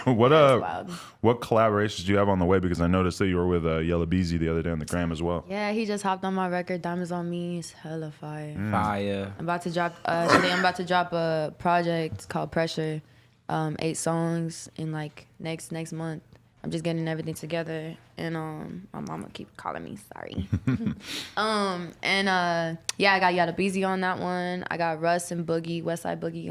What collaborations do you have on the way? Because I noticed that you were with Yellow Beezy the other day on the gram as well. Yeah, he just hopped on my record, Diamonds on Me. It's hella fire. Fire. I'm about to drop. Today I'm about to drop a project called Pressure. 8 songs in like next month. I'm just getting everything together, and my mama keep calling me. Sorry. Yeah, I got Yada Beezy on that one. I got Russ and Boogie, Westside Boogie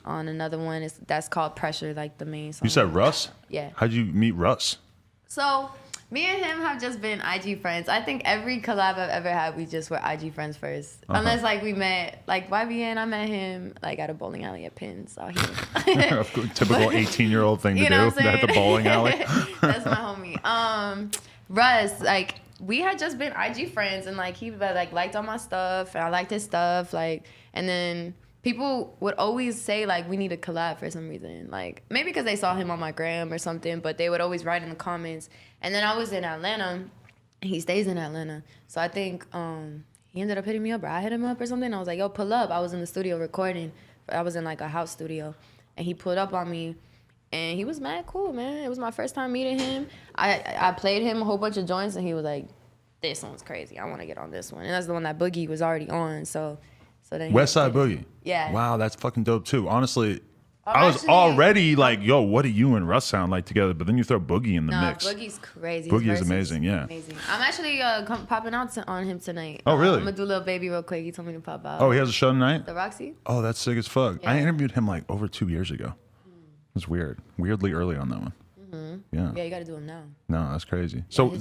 on another one. That's called Pressure, like the main song. You said Russ? Yeah. How'd you meet Russ? So me and him have just been IG friends. I think every collab I've ever had, we just were IG friends first. Unless like we met, like YBN, I met him like at a bowling alley at Penn. So Typical 18-year-old thing to do at the bowling alley. That's my homie. Russ, like we had just been IG friends, and like he like liked all my stuff, and I liked his stuff, like, and then people would always say like we need a collab for some reason, like maybe because they saw him on my gram or something, but they would always write in the comments. And then I was in Atlanta. He stays in Atlanta, so I think he ended up hitting me up, or I hit him up or something. I was like, yo, pull up. I was in the studio recording. I was in like a house studio, and he pulled up on me, and he was mad cool, man. It was my first time meeting him. I played him a whole bunch of joints, and he was like, this one's crazy. I want to get on this one. And that's the one that Boogie was already on, so then Westside Boogie. Yeah. Wow, that's fucking dope too. Honestly, I was already like, yo, what do you and Russ sound like together? But then you throw Boogie in the mix. Boogie's crazy. Boogie is amazing, yeah. Amazing. I'm actually popping out on him tonight. Oh, really? I'm going to do Lil Baby real quick. He told me to pop out. Oh, he has a show tonight? The Roxy? Oh, that's sick as fuck. Yeah. I interviewed him like over 2 years ago. It was weird. Weirdly early on that one. Yeah. Yeah, you got to do him now. No, that's crazy. So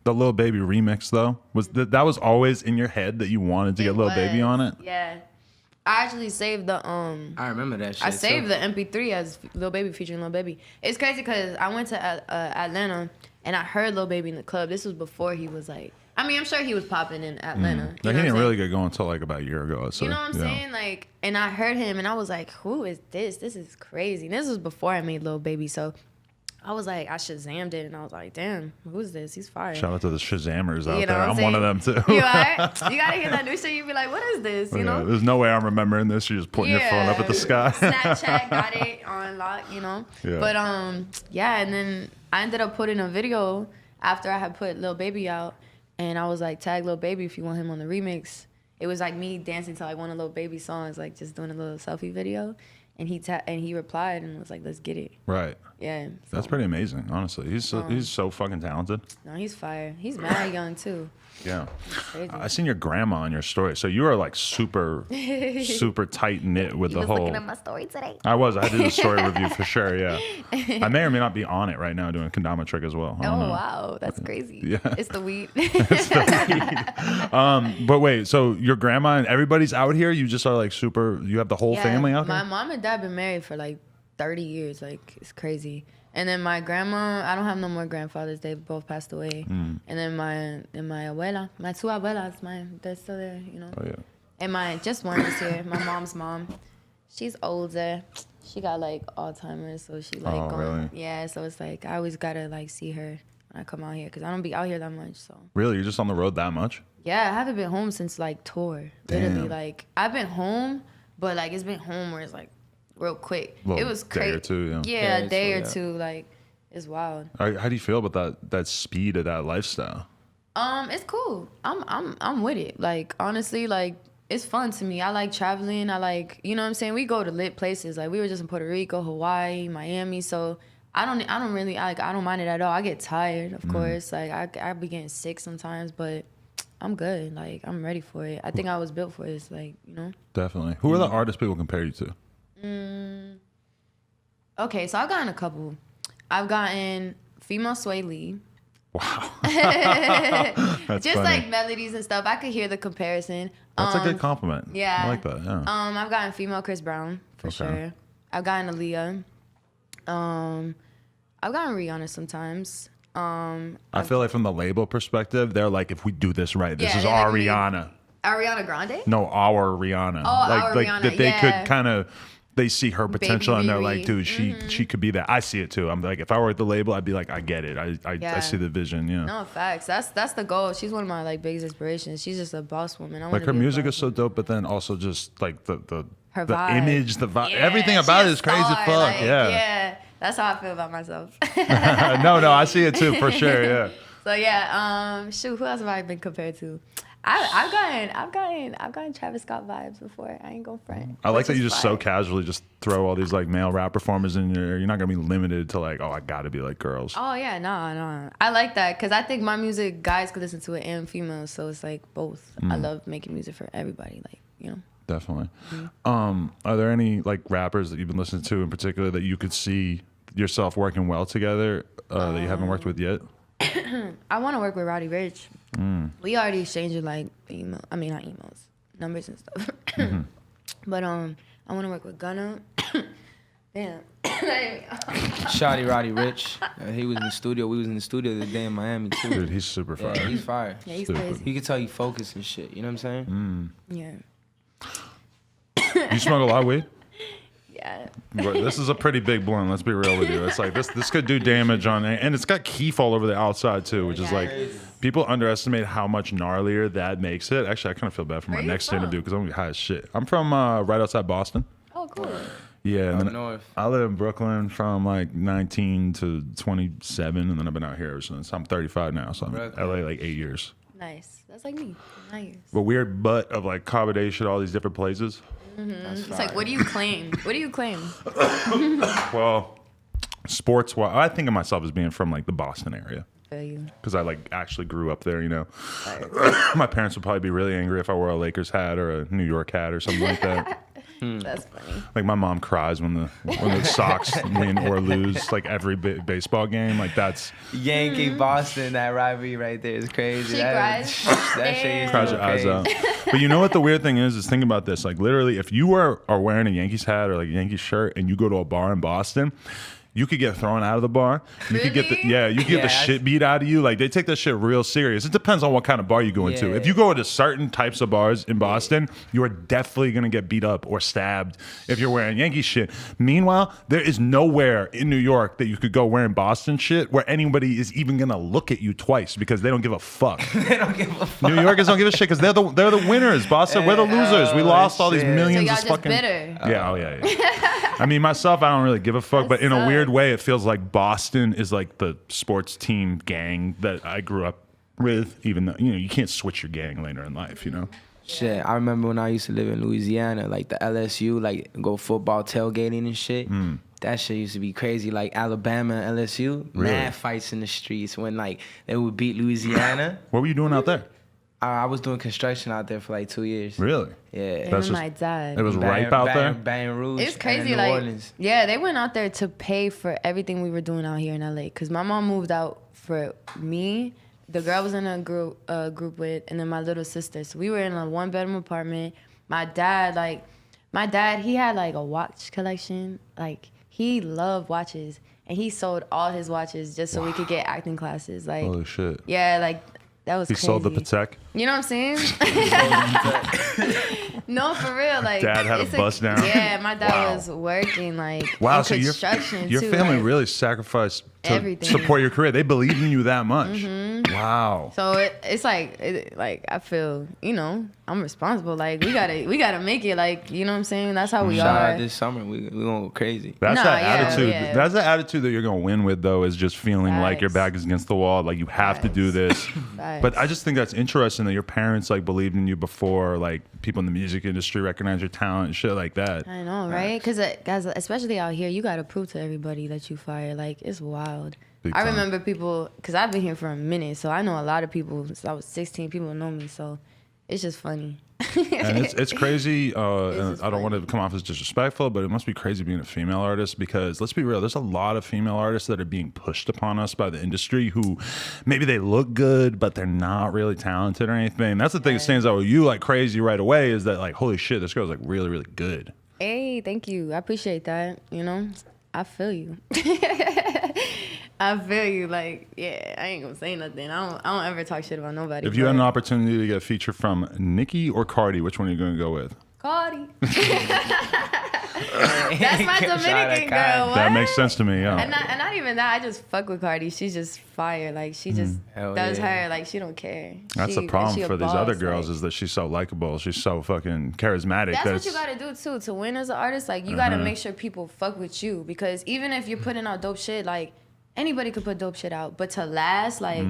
the Lil Baby remix though, that was always in your head that you wanted to get Lil Baby on it? Yeah. I actually saved the I remember that shit. I saved the MP3 as Lil Baby featuring Lil Baby. It's crazy because I went to Atlanta and I heard Lil Baby in the club. This was before he was like, I mean, I'm sure he was popping in Atlanta. Like he didn't really get going until like about a year ago. So, you know what I'm saying? Like, and I heard him and I was like, who is this? This is crazy. And this was before I made Lil Baby. So I was like, I Shazammed it, and I was like, damn, who's this? He's fire. Shout out to the Shazammers out You know there. what I'm I'm one of them too. You are? You gotta hear that new shit. You be like, what is this? You know? There's no way I'm remembering this. You're just putting your phone up at the sky. Snapchat got it on lock, you know? Yeah. But yeah, and then I ended up putting a video after I had put Lil Baby out, and I was like, tag Lil Baby if you want him on the remix. It was like me dancing to like one of Lil Baby's songs, like just doing a little selfie video. And he replied and was like, let's get it. Right. Yeah. That's pretty amazing, honestly. He's so fucking talented. No, he's fire. He's mad young too. Yeah. Crazy. I seen your grandma on your story. So you are like super tight knit with the whole. Looking at my story today. I did a story review for sure. Yeah. I may or may not be on it right now doing a kendama trick as well. Oh wow, that's crazy. Yeah. It's the weed. It's the weed. But wait, so your grandma and everybody's out here? You just are like super. You have the whole family out My here? mom and dad been married for like 30 years. Like it's crazy. And then my grandma, I don't have no more grandfathers. They both passed away. And then my abuela, my two abuelas, they're still there, you know. Oh yeah. And my just one is here. My mom's mom, she's older. She got like Alzheimer's, so she like Oh, really? Yeah, so it's like I always gotta like see her when I come out here because I don't be out here that much. So Really? You're just on the road that much? yeah, I haven't been home since like tour. Damn. Literally, like I've been home, but like it's been home where it's like real quick. Well, It was day crazy. or two, yeah. Yeah, a day or yeah. two. Like it's wild. How do you feel about that speed of that lifestyle? It's cool. I'm with it. Like honestly, like it's fun to me. I like traveling. I like, you know what I'm saying? We go to lit places. Like we were just in Puerto Rico, Hawaii, Miami. So I don't really like, I don't mind it at all. I get tired, of course. Like I be getting sick sometimes, but I'm good. Like I'm ready for it. I think I was built for this. Like, you know. Definitely. Who are the artists people compare you to? Okay, so I've gotten a couple. I've gotten female Sway Lee. Wow. That's Just funny. like melodies and stuff. I could hear the comparison. That's a good compliment. Yeah. I like that. Yeah. I've gotten female Chris Brown for sure. I've gotten Aaliyah. I've gotten Rihanna sometimes. I feel like from the label perspective, they're like, if we do this right, this Yeah, is they our like, Rihanna. Ariana Grande? No, our Rihanna. Oh, like, our like Rihanna, that they yeah. could kind of. They see her potential and they're like, dude, Mm-hmm. she could be that. I see it too. I'm like, if I were at the label, I'd be like, I get it. I Yeah. see the vision. Yeah. No, facts. That's the goal. She's one of my like biggest inspirations. She's just a boss woman. Like her music is so dope, but then also just like the Her vibe. image, the vibe, Yeah, everything she about a it is crazy as star, fuck. like, Yeah. Yeah. That's how I feel about myself. No, I see it too for sure. Yeah. So yeah, shoot, who else have I been compared to? I've gotten Travis Scott vibes before. I ain't gonna front. I like Which that you is just fire. so casually just throw all these like male rap performers in there. You're not gonna be limited to like, oh, I gotta be like girls. Oh yeah, no. I like that because I think my music, guys could listen to it and females, so it's like both. I love making music for everybody, like, you know. Definitely. Are there any like rappers that you've been listening to in particular that you could see yourself working well together that you haven't worked with yet? I want to work with Roddy Ricch. We already exchanged like not emails, numbers and stuff. But I want to work with Gunna. Damn. Shotty Roddy Rich. He was in the studio. We was in the studio the day in Miami too. Dude, he's super fire. Yeah, he's fire. Yeah, he's Stupid. crazy. You can tell you focus and shit. You know what I'm saying? Yeah. You smoke a lot of weed? Yeah. But this is a pretty big blunt. Let's be real with you. It's like this could do damage on it, and it's got keef all over the outside too, which is like people underestimate how much gnarlier that makes it. Actually, I kind of feel bad for my Where you next from? interview because I'm gonna be high as shit. I'm from right outside Boston. Oh, cool. Yeah, and Up then north. I live in Brooklyn from like 19 to 27, and then I've been out here ever since. I'm 35 now, so I'm in Brooklyn. LA like 8 years. Nice. That's like me. 9 years. But weird butt of like combination, all these different places. It's like, what do you claim? What do you claim? Well, sports. Well, I think of myself as being from like the Boston area. Feel you. Because I like actually grew up there, you know. My parents would probably be really angry if I wore a Lakers hat or a New York hat or something like that. That's funny. Like my mom cries when the Sox win or lose like every baseball game. Like that's Yankee Boston, that rivalry right there is crazy. She that, cries? That shit is cries so your eyes crazy. out. But you know what the weird thing is think about this. Like literally, if you are wearing a Yankees hat or like a Yankees shirt and you go to a bar in Boston, you could get thrown out of the bar. You could get the Really? you could get the shit beat out of you. Like they take that shit real serious. It depends on what kind of bar you go into. Yeah. If you go to certain types of bars in Boston, you are definitely gonna get beat up or stabbed if you're wearing Yankee shit. Meanwhile, there is nowhere in New York that you could go wearing Boston shit where anybody is even gonna look at you twice because they don't give a fuck. They don't give a fuck. New Yorkers don't give a shit because they're the winners. Boston, we're the losers. We lost all these shit. So millions y'all of just fucking. bitter. Yeah, oh yeah. I mean, myself, I don't really give a fuck, That but in a weird sucks. way, it feels like Boston is like the sports team gang that I grew up with. Even though you can't switch your gang later in life, you know. Shit, I remember when I used to live in Louisiana, like the LSU, like go football tailgating and shit. That shit used to be crazy. Like Alabama and LSU, Really? mad fights in the streets when like they would beat Louisiana. What were you doing out there? I was doing construction out there for like 2 years. Really? Yeah. That's And just- my dad. It was ripe out there. Baton Rouge. It's crazy, and New like Orleans. yeah, they went out there to pay for everything we were doing out here in LA. Cause my mom moved out for me, the girl I was in a group with, and then my little sister. So we were in a 1-bedroom apartment. My dad, he had like a watch collection. Like he loved watches, and he sold all his watches just so we could get acting classes. Like Holy shit! yeah, like that was He crazy. sold the Patek. You know what I'm saying? No, for real. Like Dad had a it's bust down? Yeah, my dad Wow. was working like Wow, in so construction your too, family like- really sacrificed to Everything. support your career. They believed in you that much. Wow. So it's like I feel I'm responsible. Like we gotta make it. Like you know what I'm saying. That's how we Shout are. out this summer. We gonna go crazy. That's Nah, that yeah, attitude. yeah. That's the attitude that you're gonna win with, though, is just feeling like your Facts. back is against the wall, like you have to do this. Facts. But I just think that's interesting that your parents like believed in you before, like people in the music industry recognize your talent and shit like that. I know, right? Because guys, especially out here, you gotta prove to everybody that you fire. Like it's wild. Big I time. remember people, because I've been here for a minute, so I know a lot of people. Since I was 16, people know me, so it's just funny. And it's crazy. And just I don't want to come off as disrespectful, but it must be crazy being a female artist because let's be real, there's a lot of female artists that are being pushed upon us by the industry who maybe they look good, but they're not really talented or anything. That's the thing that stands out with you like crazy right away is that like, holy shit, this girl's like really, really good. Hey, thank you. I appreciate that. I feel you. I feel you. Like, yeah, I ain't gonna say nothing. I don't ever talk shit about nobody. If you had but- an opportunity to get a feature from Nicki or Cardi, which one are you going to go with? Cardi. That's my Dominican girl. What? That makes sense to me. Yeah. And not even that. I just fuck with Cardi. She's just fire. Like she just does her. Like she don't care. That's the problem for these other girls is that she's so likable. She's so fucking charismatic. That's what you gotta do too to win as an artist. Like you gotta make sure people fuck with you, because even if you're putting out dope shit, like anybody could put dope shit out, but to last, like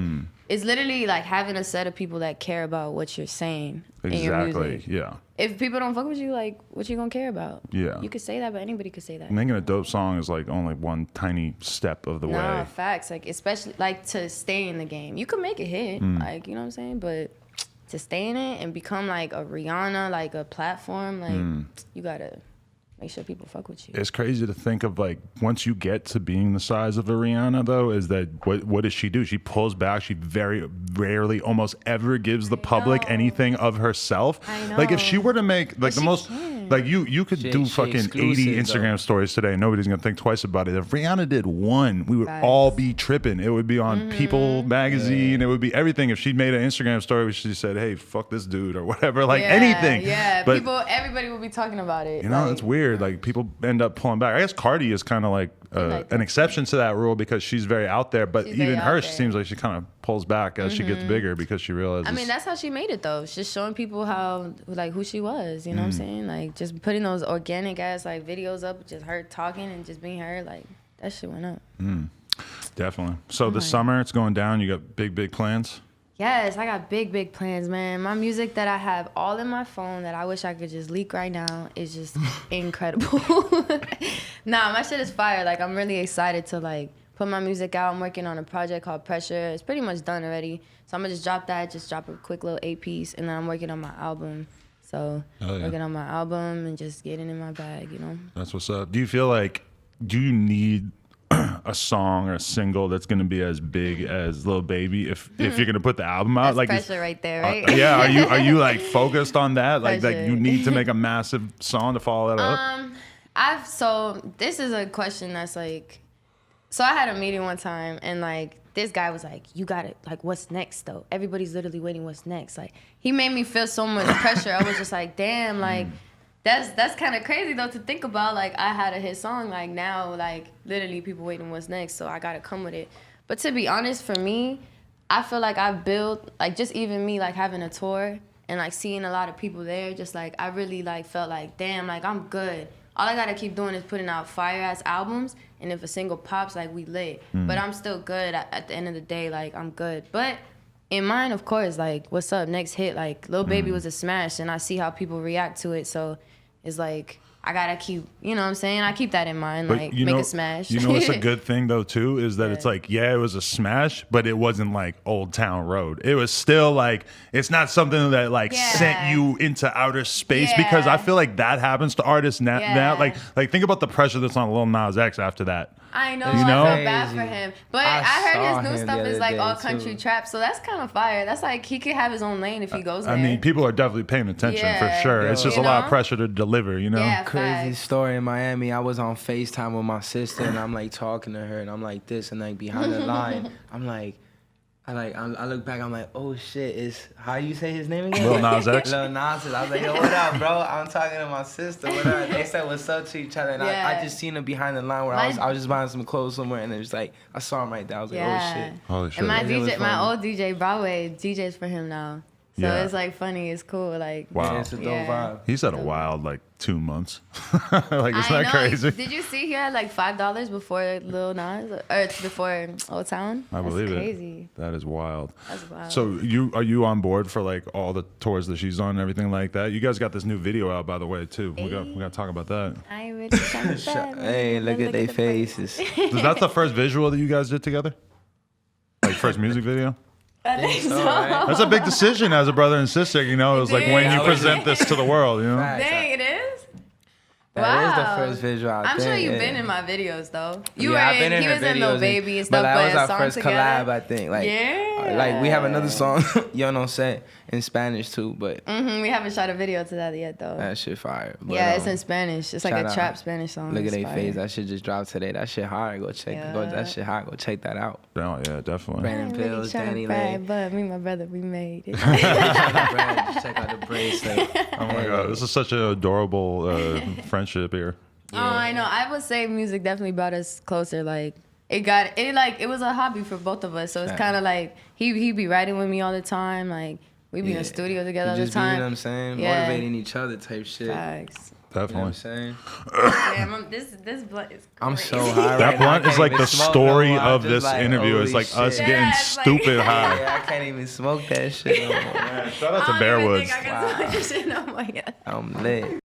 it's literally like having a set of people that care about what you're saying in your music. Yeah. If people don't fuck with you, like what you gonna care about? Yeah. You could say that, but anybody could say that. Making a dope song is like only one tiny step of the way. No, facts. Like especially like to stay in the game. You could make a hit, like you know what I'm saying, but to stay in it and become like a Rihanna, like a platform, like you gotta make sure people fuck with you. It's crazy to think of, like, once you get to being the size of a Rihanna, though, is that what does she do? She pulls back. She very rarely, almost ever gives the public anything of herself. I know. Like, if she were to make, like, the most, like, you could do fucking 80 Instagram stories today and nobody's going to think twice about it. If Rihanna did one, we would all be tripping. It would be on People magazine. It would be everything. If she made an Instagram story where she said, hey, fuck this dude or whatever, like anything. Yeah, but, everybody would be talking about it. You know, it's weird. Like people end up pulling back. I guess Cardi is kind of like an exception to that rule because she's very out there. But even her, she seems like she kind of pulls back as she gets bigger because she realizes. I mean, that's how she made it though. Just showing people how like who she was. You know what I'm saying? Like just putting those organic ass like videos up, just her talking and just being her. Like that shit went up. Definitely. So this summer it's going down. You got big plans. Yes, I got big plans, man. My music that I have all in my phone that I wish I could just leak right now is just incredible. Nah, my shit is fire. Like, I'm really excited to, like, put my music out. I'm working on a project called Pressure. It's pretty much done already. So I'm going to just drop a quick little 8-piece, and then I'm working on my album. So working on my album and just getting in my bag, you know? That's what's up. Do you feel like, do you need a song or a single that's going to be as big as Lil Baby if you're going to put the album out? That's like pressure right there, right? Yeah, are you like focused on that? Like you need to make a massive song to follow that up? So this is a question that's like, so I had a meeting one time and like this guy was like, you got it, like what's next though? Everybody's literally waiting what's next. Like he made me feel so much pressure. I was just like, damn, like that's kind of crazy though to think about. Like I had a hit song, like now like literally people waiting what's next, so I gotta come with it. But to be honest, for me, I feel like I've built, like just even me like having a tour and like seeing a lot of people there, just like I really like felt like damn, like I'm good. All I gotta keep doing is putting out fire ass albums, and if a single pops, like we lit. But I'm still good at the end of the day, like I'm good. But in mind, of course, like what's up, next hit, like Lil Baby was a smash, and I see how people react to it, so it's like I gotta keep, you know what I'm saying? I keep that in mind, but like make a smash. You know what's a good thing though too is that it's like, yeah, it was a smash, but it wasn't like Old Town Road. It was still like, it's not something that like sent you into outer space, because I feel like that happens to artists now. Like think about the pressure that's on Lil Nas X after that. I know, you know? I feel bad for him. But I heard his new stuff is like all country trap, so that's kind of fire. That's like he could have his own lane if he goes there. I mean, people are definitely paying attention for sure. It's just a lot of pressure to deliver, you know? Yeah, crazy story in Miami. I was on FaceTime with my sister and I'm like talking to her and I'm like this, and like behind the line, I look back, I'm like, oh shit, it's, how you say his name again? Lil Nas X? Lil Nas X. I was like, yo, what up, bro? I'm talking to my sister, what up? They said what's up to each other, and I just seen him behind the line where I was just buying some clothes somewhere, and it was like, I saw him right there. I was like, oh shit. Holy shit. And my old DJ, Broadway, DJs for him now. So it's like funny, it's cool. Like, wow. Yeah, it's a dope vibe. He's had a wild like 2 months. Like, it's not crazy. Did you see he had like $5 before Lil Nas or before Old Town? I believe crazy. That is wild. That's wild. So are you on board for like all the tours that she's on and everything like that? You guys got this new video out, by the way, too. We got to talk about that. I ain't really trying to Hey, look at their faces. Is that the first visual that you guys did together? Like first music video? I think so. Right? That's a big decision as a brother and sister, you know? It was like when you present this to the world, you know? Dang, it is? That is the first visual. I'm sure you've been in my videos though. He was videos in Lil Baby and stuff, but that was our song first together. collab, I think. Like, like we have another song, you know what I'm saying? in Spanish too, but We haven't shot a video to that yet though. that shit fire. But, Yeah, it's in Spanish. It's like shout a out. trap Spanish song. Look at It's their fire. face. That shit just dropped today. That shit hard. Go check. Yeah. That shit hard. Go check that out. Oh yeah, definitely. Brandon I ain't really Pills, tryna DaniLeigh. brag, but me and my brother, we made it. Just check out the bracelet. Oh my god, this is such an adorable friendship here. Oh, I know. I would say music definitely brought us closer. Like it was a hobby for both of us. So it's kind of like he be writing with me all the time. Like we be in the studio together all the Just be, time. you know what I'm saying? Yeah. Motivating each other type shit. Facts. You know what I'm Definitely. saying? Damn, this blunt is I'm crazy. so high That right now. blunt I is can't like even the smoke story no more. I'm of just this like, interview. It's holy like us shit. getting Yeah, it's like- stupid high. Yeah, I can't even smoke that shit no more. Shout out to I don't even Bearwoods. think I can smoke this shit no more yet. I'm lit.